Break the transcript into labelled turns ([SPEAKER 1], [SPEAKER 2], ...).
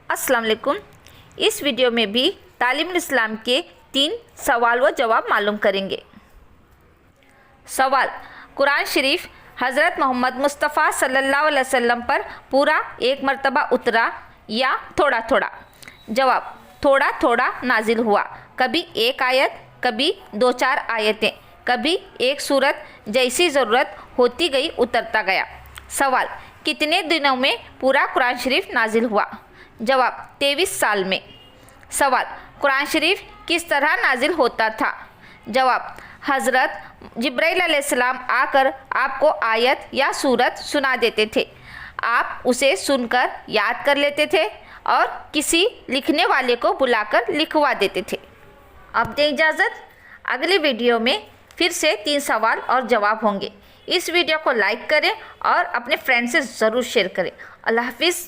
[SPEAKER 1] अस्सलाम वालेकुम। इस वीडियो में भी तालीमुल इस्लाम के 3 सवाल व जवाब मालूम करेंगे। सवाल, कुरान शरीफ हज़रत मोहम्मद मुस्तफ़ा सल्लल्लाहु अलैहि वसल्लम पर पूरा एक मरतबा उतरा या थोड़ा थोड़ा? जवाब, थोड़ा थोड़ा नाजिल हुआ। कभी एक आयत, कभी 2-4 आयतें, कभी एक सूरत, जैसी ज़रूरत होती गई उतरता गया। सवाल, कितने दिनों में पूरा कुरान शरीफ नाजिल हुआ? जवाब, 23 साल में। सवाल, कुरान शरीफ किस तरह नाजिल होता था? जवाब, हज़रत जिब्राइल अलैहिस्सलाम आकर आपको आयत या सूरत सुना देते थे, आप उसे सुनकर याद कर लेते थे और किसी लिखने वाले को बुलाकर लिखवा देते थे। अब दें इजाज़त, अगली वीडियो में फिर से 3 सवाल और जवाब होंगे। इस वीडियो को लाइक करें और अपने फ्रेंड से ज़रूर शेयर करें। अल्लाह हाफिज़।